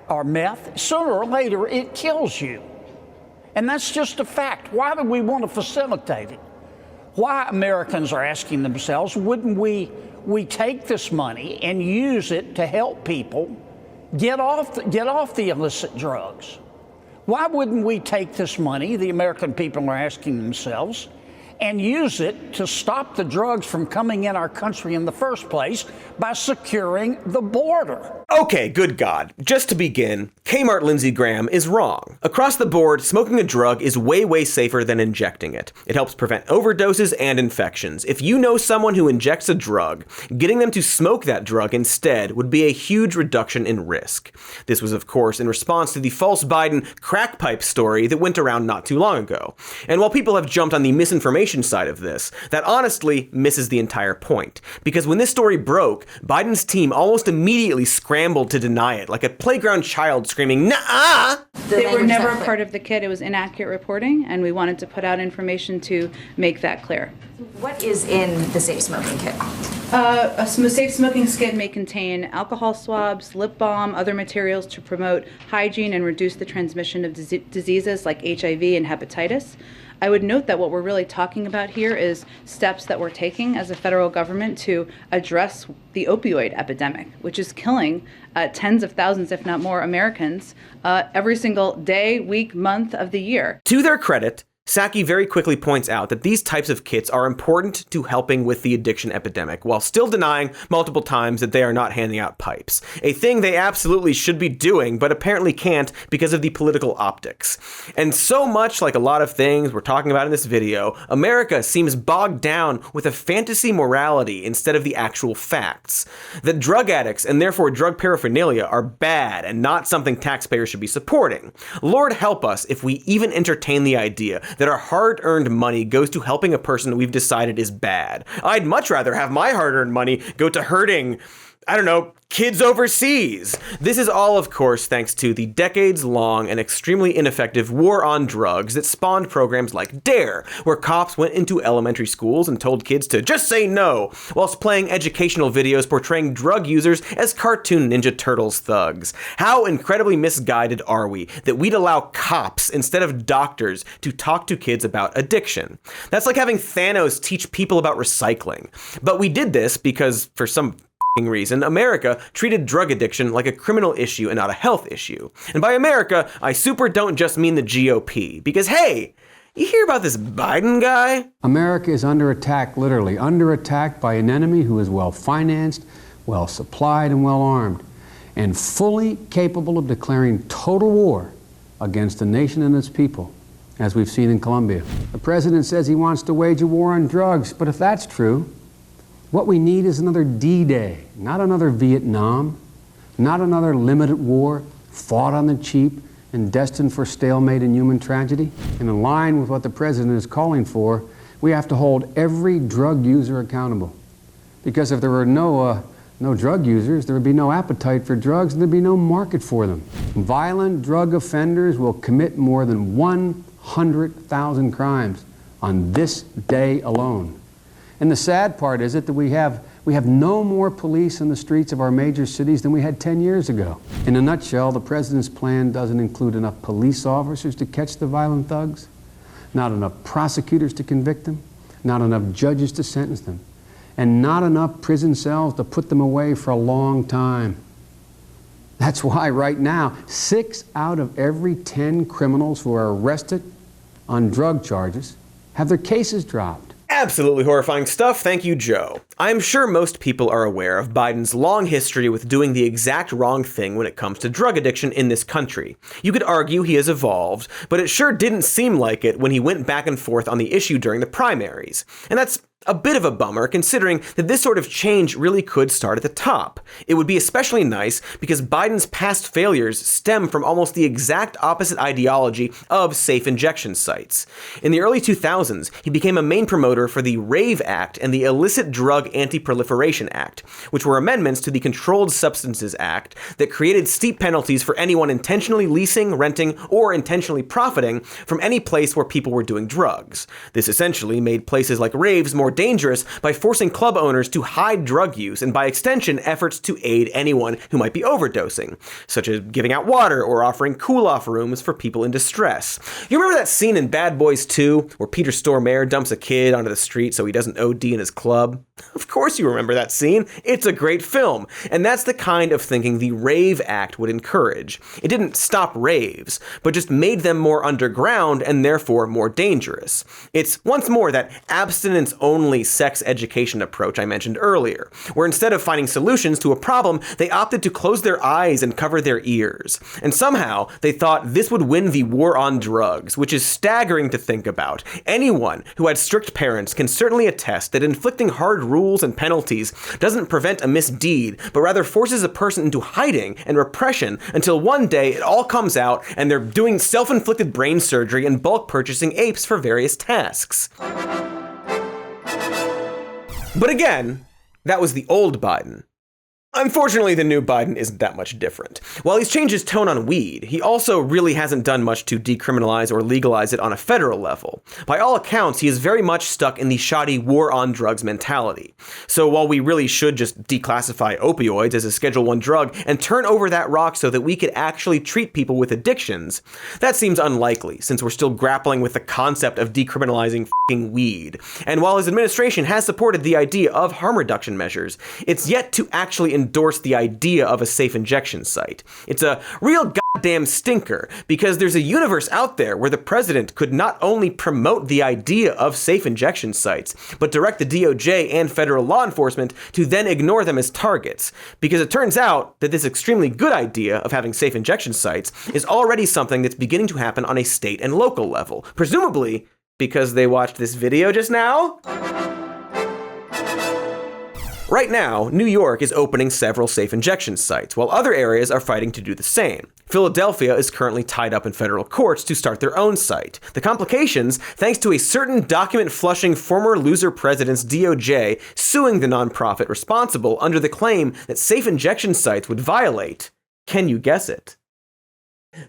or meth. Sooner or later, it kills you. And that's just a fact. Why do we want to facilitate it? Why Americans are asking themselves, wouldn't we take this money and use it to help people get off the illicit drugs? Why wouldn't we take this money, the American people are asking themselves, and use it to stop the drugs from coming in our country in the first place by securing the border? Okay, good God. Just to begin, Kmart Lindsey Graham is wrong. Across the board, smoking a drug is way safer than injecting it. It helps prevent overdoses and infections. If you know someone who injects a drug, getting them to smoke that drug instead would be a huge reduction in risk. This was, of course, in response to the false Biden crack pipe story that went around not too long ago. And while people have jumped on the misinformation side of this, that honestly misses the entire point. Because when this story broke, Biden's team almost immediately scrambled to deny it, like a playground child screaming, "Nuh-uh!" They were never a part of the kit. It was inaccurate reporting, and we wanted to put out information to make that clear. What is in the safe smoking kit? A safe smoking kit may contain alcohol swabs, lip balm, other materials to promote hygiene and reduce the transmission of diseases like HIV and hepatitis. I would note that what we're really talking about here is steps that we're taking as a federal government to address the opioid epidemic, which is killing tens of thousands, if not more, Americans every single day, week, month of the year. To their credit, Psaki very quickly points out that these types of kits are important to helping with the addiction epidemic, while still denying multiple times that they are not handing out pipes. A thing they absolutely should be doing, but apparently can't because of the political optics. And so much like a lot of things we're talking about in this video, America seems bogged down with a fantasy morality instead of the actual facts. That drug addicts, and therefore drug paraphernalia, are bad and not something taxpayers should be supporting. Lord help us if we even entertain the idea that our hard-earned money goes to helping a person we've decided is bad. I'd much rather have my hard-earned money go to hurting, I don't know, kids overseas. This is all, of course, thanks to the decades-long and extremely ineffective war on drugs that spawned programs like DARE, where cops went into elementary schools and told kids to just say no, whilst playing educational videos portraying drug users as cartoon Ninja Turtles thugs. How incredibly misguided are we that we'd allow cops instead of doctors to talk to kids about addiction? That's like having Thanos teach people about recycling. But we did this because, for some reason, America treated drug addiction like a criminal issue and not a health issue. And by America, I super don't just mean the GOP, because hey, you hear about this Biden guy? America is under attack, literally, under attack by an enemy who is well-financed, well-supplied, and well-armed, and fully capable of declaring total war against the nation and its people as we've seen in Colombia. The president says he wants to wage a war on drugs, but if that's true, what we need is another D-Day, not another Vietnam, not another limited war fought on the cheap and destined for stalemate and human tragedy. And in line with what the president is calling for, we have to hold every drug user accountable. Because if there were no drug users, there would be no appetite for drugs and there'd be no market for them. Violent drug offenders will commit more than 100,000 crimes on this day alone. And the sad part is that we have no more police in the streets of our major cities than we had 10 years ago. In a nutshell, the president's plan doesn't include enough police officers to catch the violent thugs, not enough prosecutors to convict them, not enough judges to sentence them, and not enough prison cells to put them away for a long time. That's why right now, 6 out of every 10 criminals who are arrested on drug charges have their cases dropped. Absolutely horrifying stuff, thank you, Joe. I'm sure most people are aware of Biden's long history with doing the exact wrong thing when it comes to drug addiction in this country. You could argue he has evolved, but it sure didn't seem like it when he went back and forth on the issue during the primaries. And that's a bit of a bummer, considering that this sort of change really could start at the top. It would be especially nice because Biden's past failures stem from almost the exact opposite ideology of safe injection sites. In the early 2000s, he became a main promoter for the RAVE Act and the Illicit Drug Anti-Proliferation Act, which were amendments to the Controlled Substances Act that created steep penalties for anyone intentionally leasing, renting, or intentionally profiting from any place where people were doing drugs. This essentially made places like raves more dangerous by forcing club owners to hide drug use and by extension efforts to aid anyone who might be overdosing, such as giving out water or offering cool-off rooms for people in distress. You remember that scene in Bad Boys 2 where Peter Stormare dumps a kid onto the street so he doesn't OD in his club? Of course you remember that scene. It's a great film. And that's the kind of thinking the RAVE Act would encourage. It didn't stop raves, but just made them more underground and therefore more dangerous. It's once more that abstinence-only sex education approach I mentioned earlier, where instead of finding solutions to a problem, they opted to close their eyes and cover their ears. And somehow, they thought this would win the war on drugs, which is staggering to think about. Anyone who had strict parents can certainly attest that inflicting hard rules and penalties doesn't prevent a misdeed, but rather forces a person into hiding and repression until one day it all comes out and they're doing self-inflicted brain surgery and bulk purchasing apes for various tasks. But again, that was the old Biden. Unfortunately, the new Biden isn't that much different. While he's changed his tone on weed, he also really hasn't done much to decriminalize or legalize it on a federal level. By all accounts, he is very much stuck in the shoddy war on drugs mentality. So while we really should just declassify opioids as a Schedule I drug and turn over that rock so that we could actually treat people with addictions, that seems unlikely since we're still grappling with the concept of decriminalizing f***ing weed. And while his administration has supported the idea of harm reduction measures, it's yet to actually endorse the idea of a safe injection site. It's a real goddamn stinker because there's a universe out there where the president could not only promote the idea of safe injection sites, but direct the DOJ and federal law enforcement to then ignore them as targets. Because it turns out that this extremely good idea of having safe injection sites is already something that's beginning to happen on a state and local level. Presumably because they watched this video just now? Right now, New York is opening several safe injection sites, while other areas are fighting to do the same. Philadelphia is currently tied up in federal courts to start their own site. The complications, thanks to a certain document-flushing former loser president's DOJ suing the nonprofit responsible under the claim that safe injection sites would violate, can you guess it?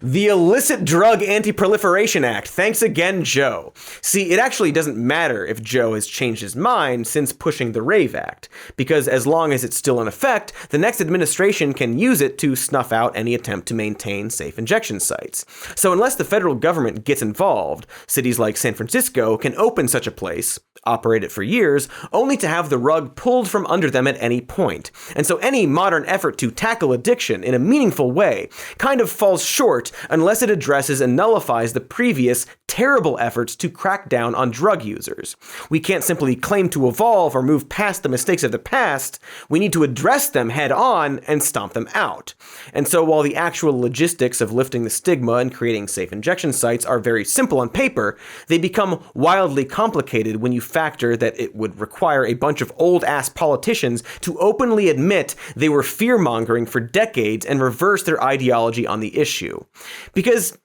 The Illicit Drug Anti-Proliferation Act. Thanks again, Joe. See, it actually doesn't matter if Joe has changed his mind since pushing the RAVE Act, because as long as it's still in effect, the next administration can use it to snuff out any attempt to maintain safe injection sites. So unless the federal government gets involved, cities like San Francisco can open such a place, operate it for years, only to have the rug pulled from under them at any point. And so any modern effort to tackle addiction in a meaningful way kind of falls short unless it addresses and nullifies the previous terrible efforts to crack down on drug users. We can't simply claim to evolve or move past the mistakes of the past. We need to address them head on and stomp them out. And so while the actual logistics of lifting the stigma and creating safe injection sites are very simple on paper, they become wildly complicated when you factor that it would require a bunch of old-ass politicians to openly admit they were fear-mongering for decades and reverse their ideology on the issue. Because,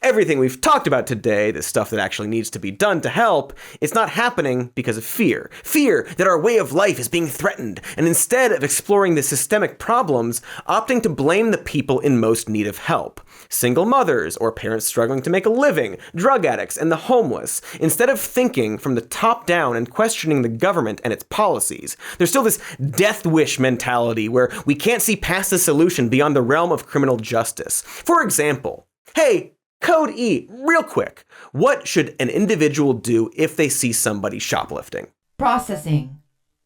everything we've talked about today, the stuff that actually needs to be done to help, it's not happening because of fear. Fear that our way of life is being threatened, and instead of exploring the systemic problems, opting to blame the people in most need of help. Single mothers or parents struggling to make a living, drug addicts, and the homeless. Instead of thinking from the top down and questioning the government and its policies, there's still this death wish mentality where we can't see past the solution beyond the realm of criminal justice. For example, hey, Code E, real quick. What should an individual do if they see somebody shoplifting? Processing.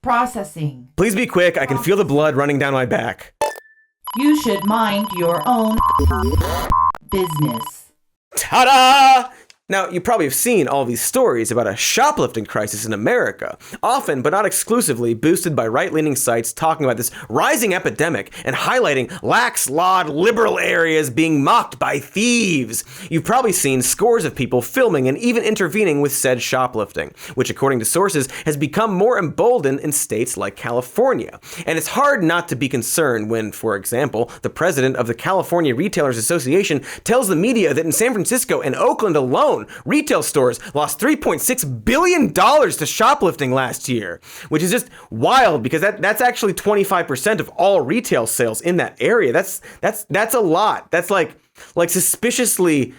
Please be quick. I can feel the blood running down my back. You should mind your own business. Ta-da! Now, you probably have seen all these stories about a shoplifting crisis in America, often but not exclusively boosted by right-leaning sites talking about this rising epidemic and highlighting lax-lawed liberal areas being mocked by thieves. You've probably seen scores of people filming and even intervening with said shoplifting, which according to sources has become more emboldened in states like California. And it's hard not to be concerned when, for example, the president of the California Retailers Association tells the media that in San Francisco and Oakland alone, retail stores lost $3.6 billion to shoplifting last year, which is just wild because that's actually 25% of all retail sales in that area. That's a lot. That's like suspiciously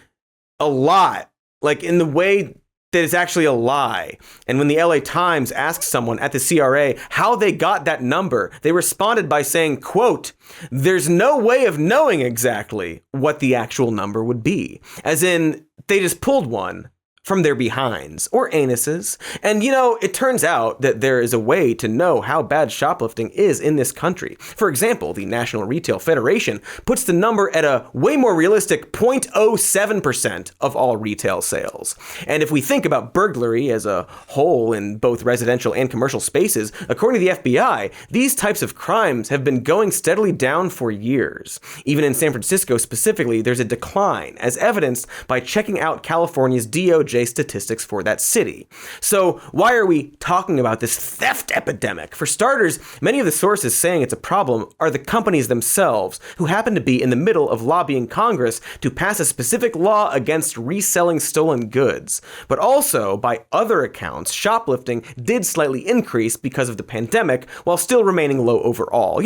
a lot, like in the way that it's actually a lie. And when the LA Times asked someone at the CRA how they got that number, they responded by saying, quote, "There's no way of knowing exactly what the actual number would be." As in, they just pulled one from their behinds or anuses. And it turns out that there is a way to know how bad shoplifting is in this country. For example, the National Retail Federation puts the number at a way more realistic 0.07% of all retail sales. And if we think about burglary as a whole in both residential and commercial spaces, according to the FBI, these types of crimes have been going steadily down for years. Even in San Francisco specifically, there's a decline, as evidenced by checking out California's DOJ statistics for that city. So why are we talking about this theft epidemic? For starters, many of the sources saying it's a problem are the companies themselves, who happen to be in the middle of lobbying Congress to pass a specific law against reselling stolen goods. But also, by other accounts, shoplifting did slightly increase because of the pandemic, while still remaining low overall.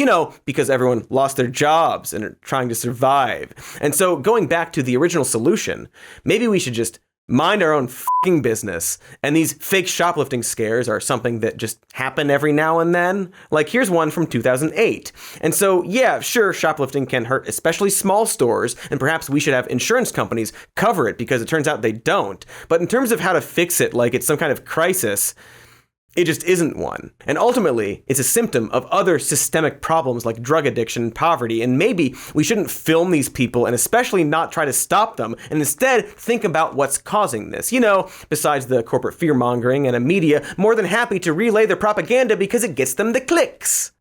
Because everyone lost their jobs and are trying to survive. And so going back to the original solution, maybe we should just mind our own fucking business. And these fake shoplifting scares are something that just happen every now and then. Like, here's one from 2008. And so, yeah, sure, shoplifting can hurt especially small stores, and perhaps we should have insurance companies cover it because it turns out they don't. But in terms of how to fix it, like it's some kind of crisis, it just isn't one. And ultimately, it's a symptom of other systemic problems like drug addiction and poverty, and maybe we shouldn't film these people and especially not try to stop them, and instead think about what's causing this. Besides the corporate fear-mongering and a media more than happy to relay their propaganda because it gets them the clicks.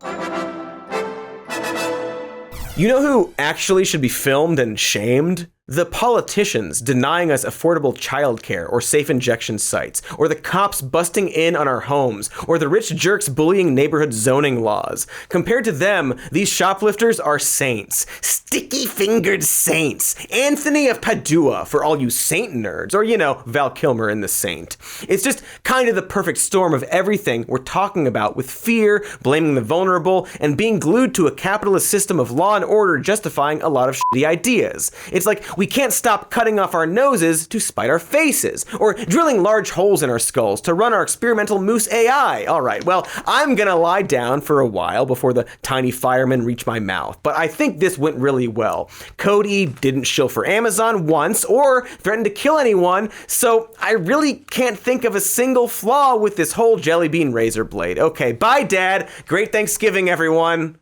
You know who actually should be filmed and shamed? The politicians denying us affordable childcare or safe injection sites, or the cops busting in on our homes, or the rich jerks bullying neighborhood zoning laws. Compared to them, these shoplifters are saints. Sticky-fingered saints. Anthony of Padua for all you saint nerds, or Val Kilmer in The Saint. It's just kind of the perfect storm of everything we're talking about, with fear, blaming the vulnerable, and being glued to a capitalist system of law and order justifying a lot of shitty ideas. It's like We can't stop cutting off our noses to spite our faces, or drilling large holes in our skulls to run our experimental moose AI. All right, well, I'm gonna lie down for a while before the tiny firemen reach my mouth, but I think this went really well. Cody didn't shill for Amazon once or threaten to kill anyone, so I really can't think of a single flaw with this whole jelly bean razor blade. Okay, bye, Dad. Great Thanksgiving, everyone.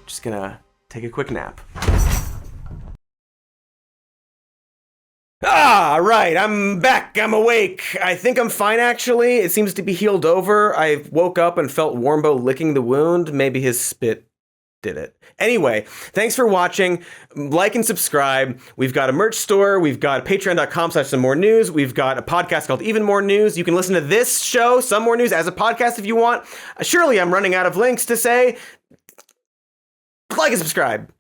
Just gonna take a quick nap. Ah, right, I'm back, I'm awake. I think I'm fine, actually. It seems to be healed over. I woke up and felt Warmbo licking the wound. Maybe his spit did it. Anyway, thanks for watching. Like and subscribe. We've got a merch store. We've got patreon.com/somemore-news. We've got a podcast called Even More News. You can listen to this show, Some More News, as a podcast if you want. Surely I'm running out of links to say. Like and subscribe.